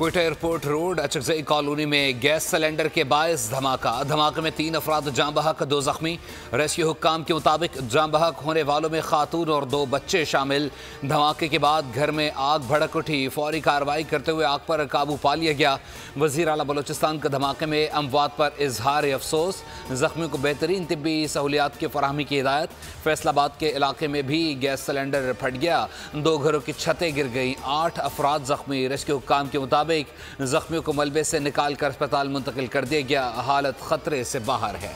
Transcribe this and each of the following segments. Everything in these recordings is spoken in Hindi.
Quetta airport road Achakzai colony में गैस सिलेंडर के बायस धमाके में 3 अफराद जाँ बहक, 2 जख्मी। रेस्क्यू हुक्काम के मुताबिक जाँ बहक होने वालों में खातून और 2 बच्चे शामिल। धमाके के बाद घर में आग भड़क उठी। फौरी कार्रवाई करते हुए आग पर काबू पा लिया गया। वज़ीर आला बलोचिस्तान का धमाके में अमवात पर इजहार अफसोस। जख्मियों को बेहतरीन तिब्बी सहूलियात की फराहमी की हिदायत। फैसलाबाद के इलाके में भी गैस सिलेंडर फट गया, 2 घरों की छतें गिर गई, 8 अफराद जख्मी। रेस्क्यू हुक्काम के मुताबिक जख्मियों को मलबे से निकाल कर अस्पताल मुंतकिल कर दिया गया। हालत खतरे से बाहर है।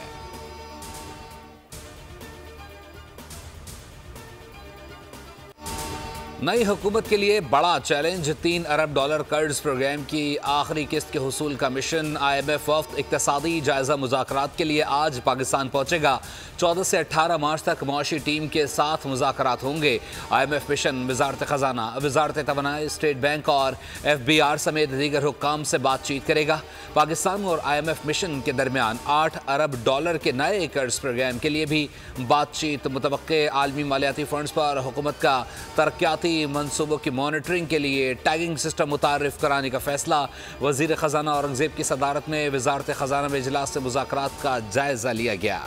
नई हुकूमत के लिए बड़ा चैलेंज, $3 अरब कर्ज प्रोग्राम की आखिरी किस्त के हुसूल का मिशन। IMF वफ्द इक्तसादी जायजा मुज़ाकरात के लिए आज पाकिस्तान पहुंचेगा। 14 से 18 मार्च तक मुआशी टीम के साथ मुज़ाकरात होंगे। IMF मिशन वज़ारत ख़जाना, वज़ारत तवानाई, स्टेट बैंक और FBR समेत दीगर हुक्काम से बातचीत करेगा। पाकिस्तान और IMF मिशन के दरमियान $8 अरब के नए कर्ज प्रोग्राम के लिए भी बातचीत मुतवक्के। आलमी मालियाती फंड्स पर हुकूमत का तरक्याती मंसूबों की मॉनिटरिंग के लिए टैगिंग सिस्टम मुतारिफ कराने का फैसला। वज़ीर ख़जाना औरंगज़ेब की सदारत में वज़ारत ख़जाना में इजलास से मुज़ाकरात का जायजा लिया गया।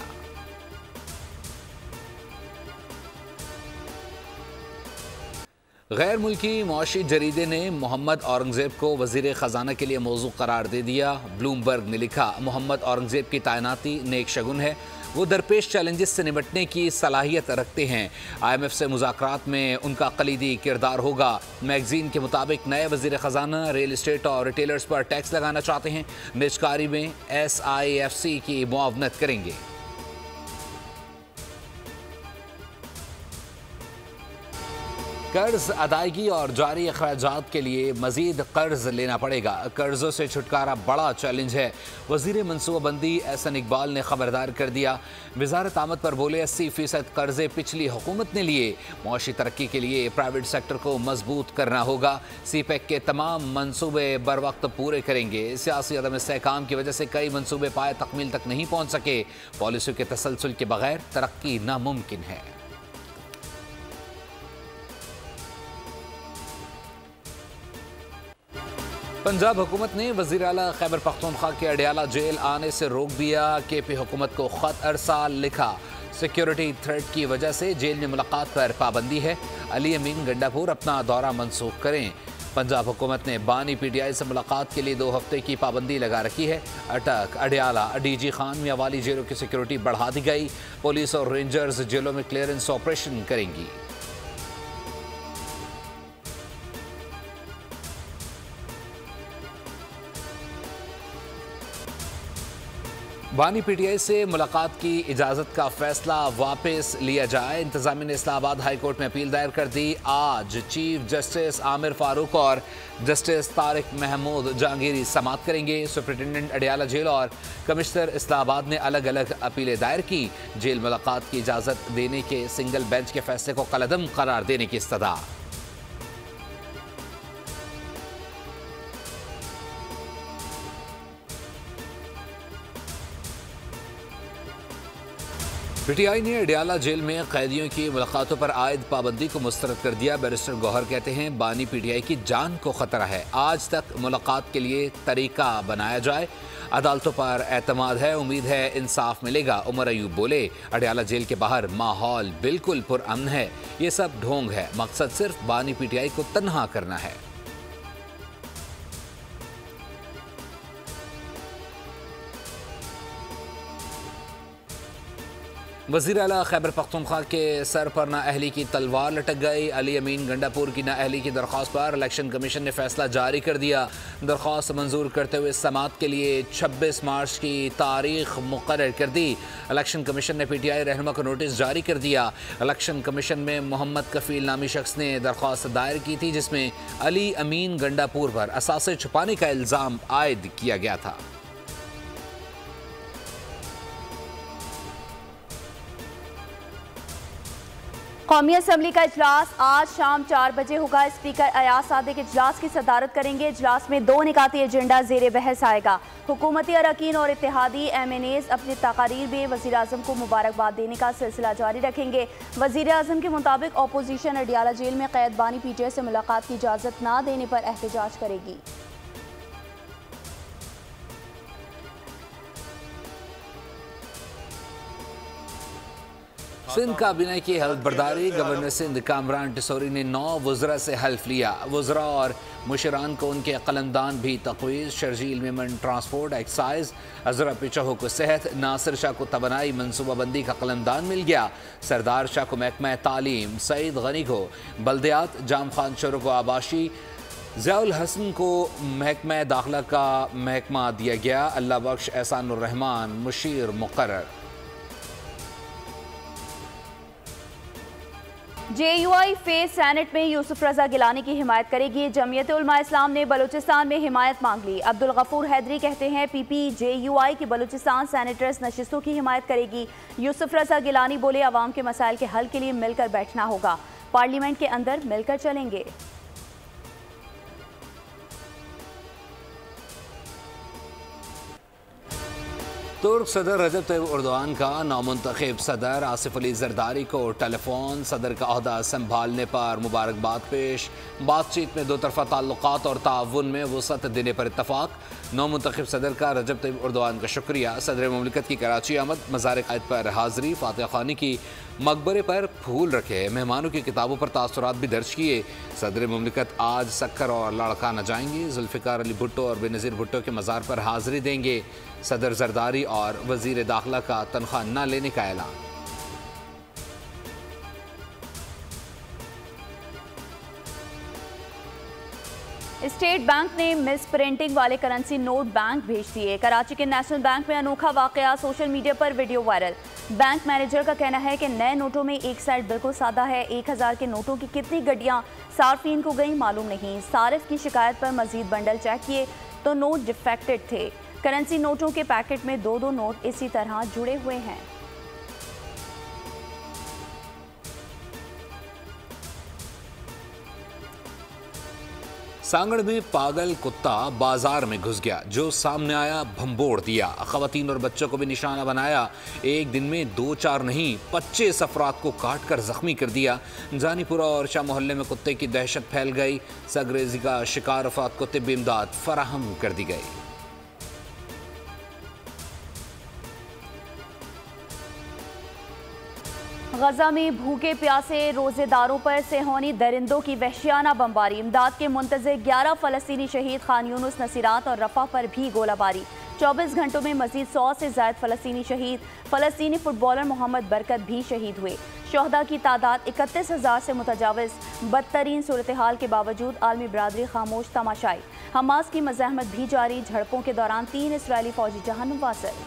गैर मुल्की मुआशी जरीदे ने मोहम्मद औरंगज़ेब को वज़ीर ख़जाना के लिए मौजू करार दे दिया। ब्लूमबर्ग ने लिखा, मोहम्मद औरंगज़ेब की तैनाती नेक शगुन है, वो दरपेश चैलेंजेस से निपटने की सलाहियत रखते हैं। IMF से मुज़ाकरात में उनका कलीदी किरदार होगा। मैगजीन के मुताबिक नए वज़ीर ख़जाना रियल इस्टेट और रिटेलर्स पर टैक्स लगाना चाहते हैं। निजकारी में SIFC की मुआवनत करेंगे। कर्ज अदायगी और जारी अखराजात के लिए मजीद कर्ज लेना पड़ेगा। कर्जों से छुटकारा बड़ा चैलेंज है। वज़ीर मनसूबाबंदी एहसन इकबाल ने खबरदार कर दिया। वज़ारत आमद पर बोले, 80% कर्जे पिछली हुकूमत ने लिए। मुआशी तरक्की के लिए प्राइवेट सेक्टर को मजबूत करना होगा। CPEC के तमाम मनसूबे बर वक्त पूरे करेंगे। सियासी अदम इस्तेहकाम की वजह से कई मनसूबे पाए तकमील तक नहीं पहुँच सके। पॉलिसियों के तसलसल के बगैर तरक्की नामुमकिन है। पंजाब हुकूमत ने वज़ीर आला खैबर पख्तूनख्वा के अडियाला जेल आने से रोक दिया। KP हुकूमत को ख़त अरसाल लिखा, सिक्योरिटी थ्रेट की वजह से जेल में मुलाकात पर पाबंदी है। अली अमीन गंडापुर अपना दौरा मनसूख करें। पंजाब हुकूमत ने बानी PTI से मुलाकात के लिए 2 हफ्ते की पाबंदी लगा रखी है। अटक, अडियाला, DG खान में वाली जेलों की सिक्योरिटी बढ़ा दी गई। पुलिस और रेंजर्स जेलों में क्लियरेंस ऑपरेशन करेंगी। बानी PTI से मुलाकात की इजाज़त का फैसला वापस लिया जाए। इंतज़ामिया ने इस्लामाबाद हाई कोर्ट में अपील दायर कर दी। आज चीफ जस्टिस आमिर फारूक और जस्टिस तारिक महमूद जहांगीरी समाअत करेंगे। सुप्रिंटेंडेंट अडियाला जेल और कमिश्नर इस्लामाबाद ने अलग अलग अपीलें दायर की। जेल मुलाकात की इजाज़त देने के सिंगल बेंच के फैसले को कलअदम करार देने की इस्तदा। PTI ने अडियाला जेल में कैदियों की मुलाकातों पर आयद पाबंदी को मुस्तरद कर दिया। बैरिस्टर गौहर कहते हैं, बानी PTI की जान को खतरा है। आज तक मुलाकात के लिए तरीका बनाया जाए। अदालतों पर एतमाद है, उम्मीद है इंसाफ मिलेगा। उमर अयूब बोले, अडियाला जेल के बाहर माहौल बिल्कुल पुरअमन है। ये सब ढोंग है, मकसद सिर्फ बानी PTI को तन्हा करना है। वज़ीर आला खैबर पख्तूनख्वा के सर पर नाअहली की तलवार लटक गई। अली अमीन गंडापुर की नाअहली की दरख्वास्त पर इलेक्शन कमीशन ने फैसला जारी कर दिया। दरख्वास्त मंजूर करते हुए समाअत के लिए 26 मार्च की तारीख मुकर्रर कर दी। इलेक्शन कमीशन ने PTI रहनुमा को नोटिस जारी कर दिया। इलेक्शन कमीशन में मोहम्मद कफील नामी शख्स ने दरख्वास्त दायर की थी, जिसमें अली अमीन गंडापुर पर असासे छुपाने का इल्ज़ाम आयद किया गया था। कौमी असम्बली का इजलास आज शाम 4 बजे होगा। स्पीकर अयाज सादिक इजलास की सदारत करेंगे। इजलास में 2 निकाती एजेंडा ज़ेर बहस आएगा। हुकूमती अरकान और इत्तेहादी MNAs अपनी तकारीर में वज़ीर आज़म को मुबारकबाद देने का सिलसिला जारी रखेंगे। वज़ीर आज़म के मुताबिक अपोजिशन अडियाला जेल में कैद बानी PTI से मुलाकात की इजाज़त न देने पर एहतजाज करेगी। सिंध काबीना की हल्फ बर्दारी। गवर्नर सिंध कामरान टिसोरी ने 9 वज़रा से हल्फ लिया। वज़रा और मुशरान को उनके कलमदान भी तक़वीज़। शर्जील मेमन ट्रांसपोर्ट एक्साइज, अजरा पिचहो को सेहत, नासिर शाह को तवानाई मनसूबाबंदी का कलमदान मिल गया। सरदार शाह को महकमा तालीम, सईद गनी को बल्दियात, जाम खान शोरो को आबाशी, ज़ियाउल हसन को महकमा दाखिला का महकमा दिया गया। अल्लाह बख्श एहसानुर रहमान मुशीर मुकर्रर। JUI फेज सेनेट में यूसुफ रजा गिलानी की हिमायत करेगी। जमीयत उलमा इस्लाम ने बलूचिस्तान में हिमायत मांग ली। अब्दुल गफूर हैदरी कहते हैं PP JUI की बलूचिस्तान सैनेटर्स नशिस्तों की हिमायत करेगी। यूसुफ रजा गिलानी बोले अवाम के मसाइल के हल के लिए मिलकर बैठना होगा, पार्लियामेंट के अंदर मिलकर चलेंगे। तुर्क सदर रजब तैयब एर्दोगान का नामुंतखब सदर आसिफ अली जरदारी को टेलीफोन सदर का अहदा संभालने पर मुबारकबाद पेश। बातचीत में दो तरफा ताल्लुकात और ताउन में वसअत देने पर इत्तफाक। नामुंतखब सदर का रजब तैयब एर्दोगान का शुक्रिया। सदर ममलिकत की कराची आमद, मज़ार क़ायद पर हाज़री, फातिहा ख़ानी की, मकबरे पर फूल रखे, मेहमानों की किताबों पर तासुरात भी दर्ज किए। सदर ममलिकत आज सक्कर और लाड़काना जाएंगे। जुल्फ़िकार अली भुट्टो और बेनज़ीर भुट्टो के मज़ार पर हाज़री देंगे। सदर जरदारी और वज़ीर दाखिला का तनख्वाह न लेने का ऐलान। स्टेट बैंक ने मिस प्रिंटिंग वाले करेंसी नोट बैंक भेज दिए। कराची के नेशनल बैंक में अनोखा वाकया, सोशल मीडिया पर वीडियो वायरल। बैंक मैनेजर का कहना है कि नए नोटों में एक साइड बिल्कुल सादा है। 1000 के नोटों की कितनी गड्डियां सार्फिन को गई मालूम नहीं। सारिफ की शिकायत पर मजीद बंडल चेक किए तो नोट डिफेक्टेड थे। करेंसी नोटों के पैकेट में 2-2 नोट इसी तरह जुड़े हुए हैं। सांगड़ में पागल कुत्ता बाजार में घुस गया, जो सामने आया भंबोड़ दिया। खवातीन और बच्चों को भी निशाना बनाया। एक दिन में 2-4 नहीं 25 अफराद को काट कर जख्मी कर दिया। जानीपुरा और शाह मोहल्ले में कुत्ते की दहशत फैल गई। सगरेजी का शिकार अफराद को तिब्बी इमदाद फराहम कर दी गई। गजा में भूखे प्यासे रोजेदारों पर सेहोनी दरिंदों की वहशियाना बमबारी। इमदाद के मुंतज़िर 11 फ़लस्तीनी शहीद खान यूनुस, नसीरात और रफ़ा पर भी गोलाबारी। 24 घंटों में मजीद 100 से ज़ायद फ़लस्तीनी शहीद। फ़लस्तीनी फुटबॉलर मोहम्मद बरकत भी शहीद हुए। शहदा की तादाद 31,000 से मुतजाविज़। बदतरीन सूरत हाल के बावजूद आलमी बरादरी खामोश तमाशाई। हमास की मज़ाहमत भी जारी। झड़पों के दौरान 3 इसराइली फ़ौजी जहन्नुम वासिल।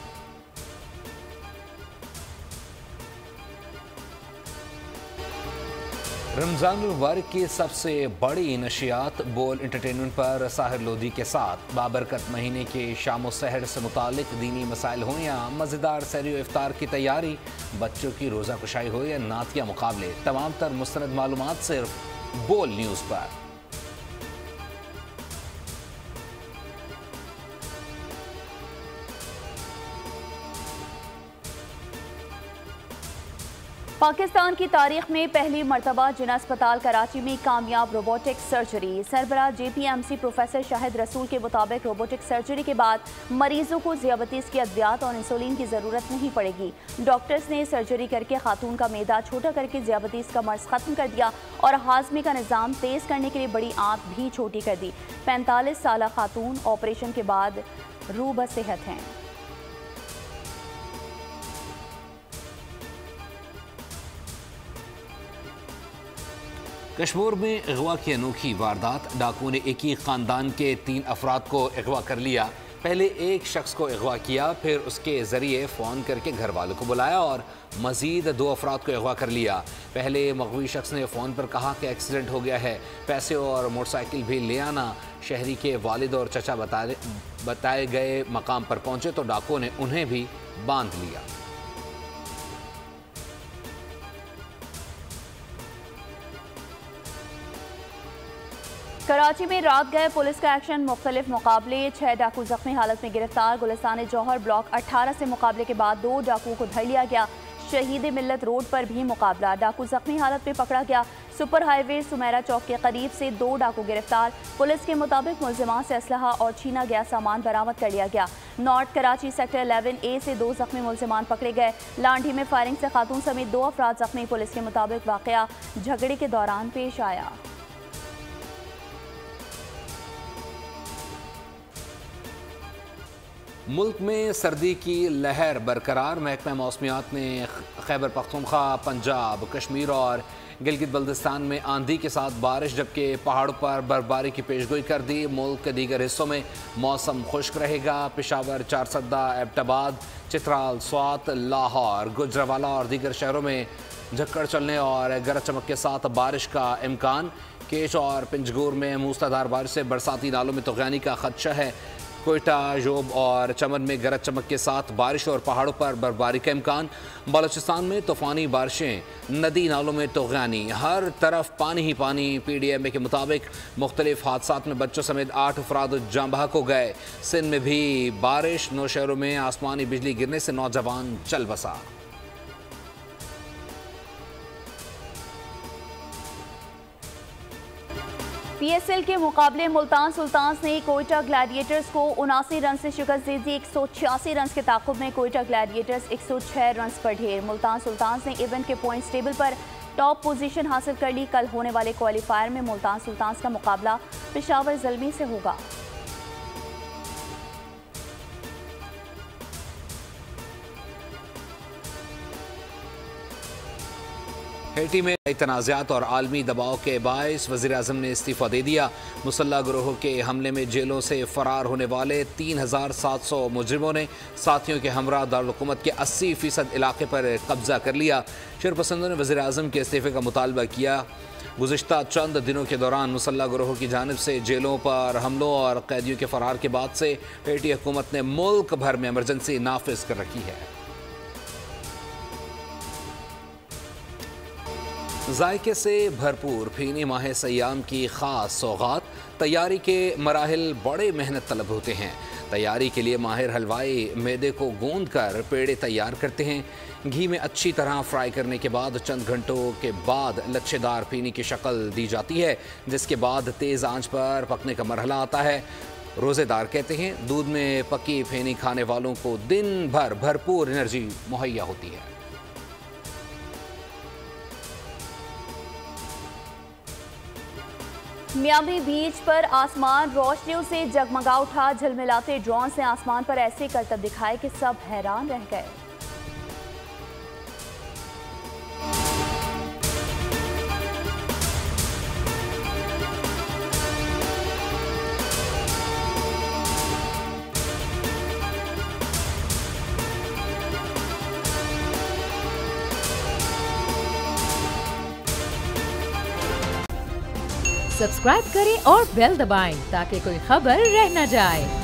रमज़ान मुबारक की सबसे बड़ी नशियात बोल एंटरटेनमेंट पर साहिर लोधी के साथ बाबरकत महीने के शाम सहर से मुतालिक दीनी मसाइल हो या मज़ेदार सहरी इफ्तार की तैयारी, बच्चों की रोज़ा कुशाई हो या नातिया मुकाबले, तमाम तर मुस्तनद मालूमात सिर्फ बोल न्यूज़ पर। पाकिस्तान की तारीख में पहली मरतबा जिना अस्पताल कराची में कामयाब रोबोटिक सर्जरी। सरबराह JPMC प्रोफेसर शाहिद रसूल के मुताबिक रोबोटिक सर्जरी के बाद मरीजों को ज़ियाबतीस की अद्वियात और इंसुलिन की ज़रूरत नहीं पड़ेगी। डॉक्टर्स ने सर्जरी करके खातून का मैदा छोटा करके ज़ियाबतीस का मर्ज ख़त्म कर दिया और हाजमे का निज़ाम तेज़ करने के लिए बड़ी आंत भी छोटी कर दी। 45 साल खातून ऑपरेशन के बाद रूह बसेहत हैं। कश्मीर में अगवा की अनोखी वारदात। डाकुओं ने एक ही ख़ानदान के 3 अफराद को अगवा कर लिया। पहले एक शख्स को अगवा किया, फिर उसके ज़रिए फ़ोन करके घर वालों को बुलाया और मज़ीद 2 अफराद को अगवा कर लिया। पहले मग़वी शख्स ने फ़ोन पर कहा कि एक्सीडेंट हो गया है, पैसे और मोटरसाइकिल भी ले आना। शहरी के वालिद और चचा बताए गए मकाम पर पहुँचे तो डाकुओं ने उन्हें भी बांध लिया। कराची में रात गए पुलिस का एक्शन, मुख्तलिफ मुकाबले, 6 डाकू जख्मी हालत में गिरफ्तार। गुलिस्तान जौहर ब्लॉक 18 से मुकाबले के बाद 2 डाकुओं को धर लिया गया। शहीद मिल्लत रोड पर भी मुकाबला, डाकू जख्मी हालत में पकड़ा गया। सुपर हाईवे सुमेरा चौक के करीब से 2 डाकू गिरफ्तार। पुलिस के मुताबिक मुलजिमान से असलहा और छीना गया सामान बरामद कर लिया गया। नॉर्थ कराची सेक्टर 11A से 2 जख्मी मुलजिमान पकड़े गए। लांढी में फायरिंग से खातून समेत 2 अफराद जख्मी। पुलिस के मुताबिक वाकया झगड़े के दौरान पेश आया। मुल्क में सर्दी की लहर बरकरार। महकमा मौसमियात ने खैबर पख्तूनख्वा, पंजाब, कश्मीर और गिलगित बल्तिस्तान में आंधी के साथ बारिश जबकि पहाड़ों पर बर्फबारी की पेशगोई कर दी। मुल्क के दीगर हिस्सों में मौसम खुश्क रहेगा। पेशावर, चारसद्दा, एबटाबाद, चित्राल, स्वात, लाहौर, गुजरावाला और दीगर शहरों में झक्कड़ चलने और गरज चमक के साथ बारिश का इम्कान। केश और पिंजगूर में मूसलाधार बारिश से बरसाती नालों में तगयानी का खदशा है। कोयटा, जोब और चमन में गरज चमक के साथ बारिश और पहाड़ों पर बर्फबारी का इम्कान। बलूचिस्तान में तूफ़ानी बारिशें, नदी नालों में तगयानी, हर तरफ पानी ही पानी। PDMA के मुताबिक मुख्तलिफ हादसात में बच्चों समेत 8 अफराद जाँ बहक हो गए। सिंध में भी बारिश, 9 शहरों में आसमानी बिजली गिरने से नौजवान चल बसा। PSL के मुकाबले मुल्तान सुल्तान्स ने कोयटा ग्लैडिएटर्स को 79 रन से शिकस्त दे दी। 186 रन के ताक़ुब में कोयटा ग्लैडिएटर्स 106 रन पर ढेर। मुल्तान सुल्तान्स ने इवेंट के पॉइंट्स टेबल पर टॉप पोजीशन हासिल कर ली। कल होने वाले क्वालिफायर में मुल्तान सुल्तान्स का मुकाबला पेशावर ज़ल्मी से होगा। हेटी में तनाज़ात और आलमी दबाव के बायस वज़ीर-ए-आज़म ने इस्तीफ़ा दे दिया। मुसल्लह गिरोह के हमले में जेलों से फ़रार होने वाले 3700 मुजरिमों ने साथियों के हमरा दारुल-हुकूमत के 80% इलाके पर कब्जा कर लिया। शरपसंदों ने वज़ीर-ए-आज़म के इस्तीफ़े का मुतालबा किया। गुज़िश्ता चंद दिनों के दौरान मुसल्लह गिरोह की जानिब से जेलों पर हमलों और कैदियों के फ़रार के बाद से हेटी हुकूमत ने मुल्क भर में एमरजेंसी नाफिज कर रखी है। जायके से भरपूर फीनी माह सयाम की ख़ास सौगात। तैयारी के मराहिल बड़े मेहनत तलब होते हैं। तैयारी के लिए माहिर हलवाई मैदे को गूंद कर पेड़े तैयार करते हैं। घी में अच्छी तरह फ्राई करने के बाद चंद घंटों के बाद लच्छेदार फीनी की शक्ल दी जाती है, जिसके बाद तेज़ आंच पर पकने का मरहला आता है। रोज़ेदार कहते हैं दूध में पकी फेनी खाने वालों को दिन भर भरपूर एनर्जी मुहैया होती है। मियामी बीच पर आसमान रोशनियों से जगमगा उठा। झलमिलाते ड्रोन से आसमान पर ऐसे करतब दिखाए कि सब हैरान रह गए। सब्सक्राइब करें और बेल दबाएं ताकि कोई खबर रह न जाए।